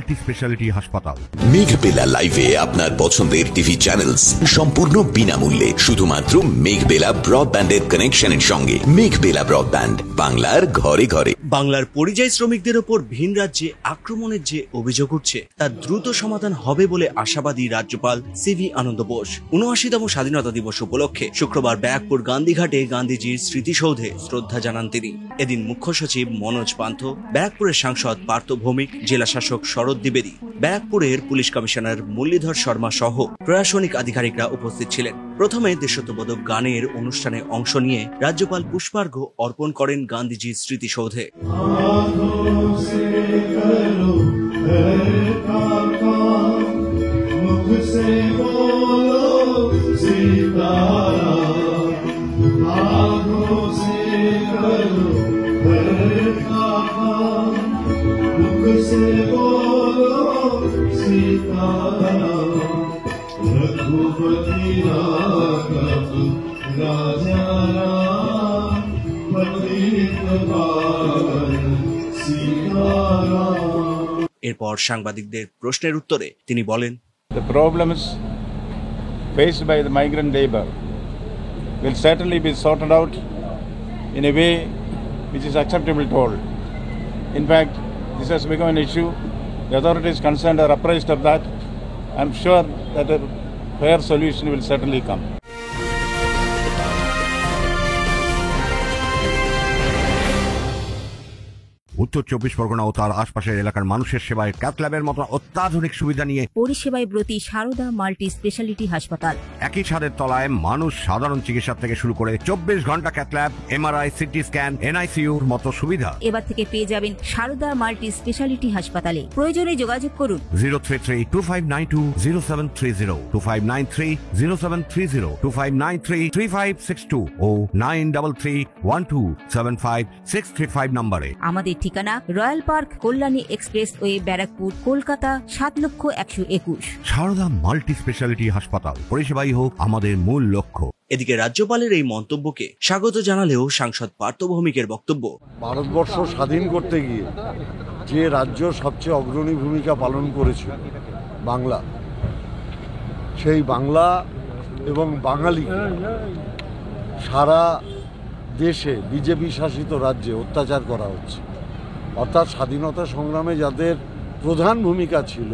Multi speciality হাসপাতাল। মেঘবেলা লাইভে আপনার পছন্দের টিভি চ্যানেলস সম্পূর্ণ বিনামূল্যে, শুধুমাত্র মেঘবেলা ব্রডব্যান্ডের কানেকশনের সঙ্গে। মেঘবেলা ব্রডব্যান্ড, বাংলার ঘরে ঘরে। বাংলার পরিযায়ী শ্রমিকদের ওপর ভিন রাজ্যে আক্রমণের যে অভিযোগ উঠছে তার দ্রুত সমাধান হবে বলে আশাবাদী রাজ্যপাল সিভি আনন্দ বোস। ৭৯তম স্বাধীনতা দিবস উপলক্ষে শুক্রবার ব্যারাকপুর গান্ধীঘাটে গান্ধীজির স্মৃতিসৌধে শ্রদ্ধা জানান তিনি। এদিন মুখ্য সচিব মনোজ পান্থ, ব্যারাকপুরের সাংসদ পার্থ ভৌমিক, জেলা শাসক শরৎ দ্বিবেদী, ব্যারাকপুরের পুলিশ কমিশনার মুরলীধর শর্মা সহ প্রশাসনিক আধিকারিকরা উপস্থিত ছিলেন। প্রথমে দেশাত্মবোধক গানের অনুষ্ঠানে অংশ নিয়ে রাজ্যপাল পুষ্পার্ঘ্য অর্পণ করেন গান্ধীজির স্মৃতিসৌধে। এরপর সাংবাদিকদের প্রশ্নের উত্তরে তিনি বলেন, The problems faced by the migrant labor will certainly be sorted out in a way which is acceptable to all. In fact, this has become an issue. The authorities concerned are apprised of that. I am sure that a fair solution will certainly come. উত্তর ২৪ পরগনা ও তার আশপাশের এলাকার মানুষের সেবায় cath ল্যাবের মতো অত্যাধুনিক সুবিধা নিয়ে পরিষেবায় ব্রতী সারদা মাল্টি স্পেশালিটি হাসপাতাল। একই ছাদের তলায় মানুষ সাধারণ চিকিৎসা থেকে শুরু করে ২৪ ঘন্টা cath lab, MRI, CT scan, এনআইসিইউর মতো সুবিধা এবার থেকে পেয়ে যাবেন সারদা মাল্টি স্পেশালিটি হাসপাতালে। প্রয়োজনে যোগাযোগ করুন 033-2592-0730, 2593-0730, 2593-3562 ও 9331275635 নম্বরে। আমাদের ঠিকানা royal park, Kalyani expressway, Barrackpore, Kolkata ৭,১২১। সারদা মাল্টি স্পেশালিটি হাসপাতাল, পরিষেবাই হোক আমাদের মূল লক্ষ্য। এদিকে রাজ্যপালের এই মন্তব্যকে স্বাগত জানালেও সাংসদ পার্থ ভৌমিকের বক্তব্য, ভারতবর্ষ স্বাধীন করতে গিয়ে যে রাজ্য সবচেয়ে অগ্রণী ভূমিকা পালন করেছে বাংলা, সেই বাংলা এবং বাঙালি সারা দেশে বিজেপি শাসিত রাজ্যে অত্যাচার করা হচ্ছে। অর্থাৎ স্বাধীনতা সংগ্রামে যাদের প্রধান ভূমিকা ছিল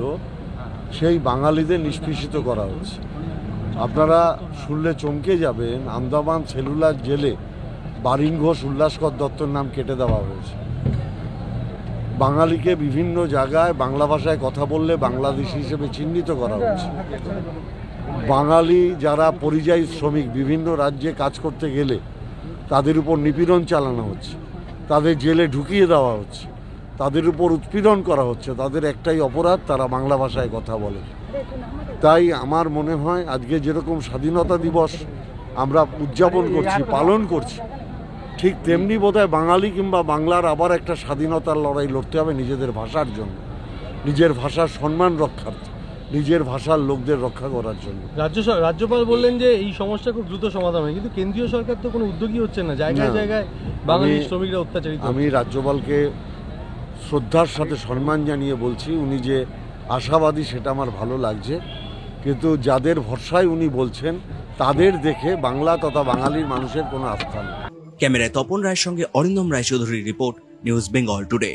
সেই বাঙালিদের নিষ্পেষিত করা হচ্ছে। আপনারা শুনলে চমকে যাবেন, আন্দামান সেলুলার জেলে বারিন ঘোষ, উল্লাসকর দত্তর নাম কেটে দেওয়া হয়েছে। বাঙালিকে বিভিন্ন জায়গায় বাংলা ভাষায় কথা বললে বাংলাদেশি হিসেবে চিহ্নিত করা হচ্ছে। বাঙালি যারা পরিযায়ী শ্রমিক বিভিন্ন রাজ্যে কাজ করতে গেলে তাদের উপর নিপীড়ন চালানো হচ্ছে, তাদের জেলে ঢুকিয়ে দেওয়া হচ্ছে, তাদের উপর উৎপীড়ন করা হচ্ছে। তাদের একটাই অপরাধ, তারা বাংলা ভাষায় কথা বলে। তাই আমার মনে হয় আজকে যেরকম স্বাধীনতা দিবস আমরা উদযাপন করছি, পালন করছি, ঠিক তেমনি বোধহয় বাঙালি কিংবা বাংলার আবার একটা স্বাধীনতার লড়াই লড়তে হবে নিজেদের ভাষার জন্য, নিজের ভাষার সম্মান রক্ষার্থে, নিজের ভাষার লোকদের রক্ষা করার জন্য। রাজ্যপাল বললেন যে এই সমস্যা খুব দ্রুত সমাধান হয়, কিন্তু কেন্দ্রীয় সরকার তো কোনো উদ্যোগী হচ্ছে না, জায়গায় জায়গায় বাঙালি শ্রমিকরা অত্যাচারিত। আমি রাজ্যপালকে শ্রদ্ধার সাথে সম্মান জানিয়ে বলছি, উনি যে আশাবাদী সেটা আমার ভালো লাগছে, কিন্তু যাদের ভরসায় উনি বলছেন তাদের দেখে বাংলা তথা বাঙালির মানুষের কোনো আস্থা নেই। ক্যামেরায় তপন রায়ের সঙ্গে অরিন্দম রায়চৌধুরীর রিপোর্ট, নিউজ বেঙ্গল টুডে।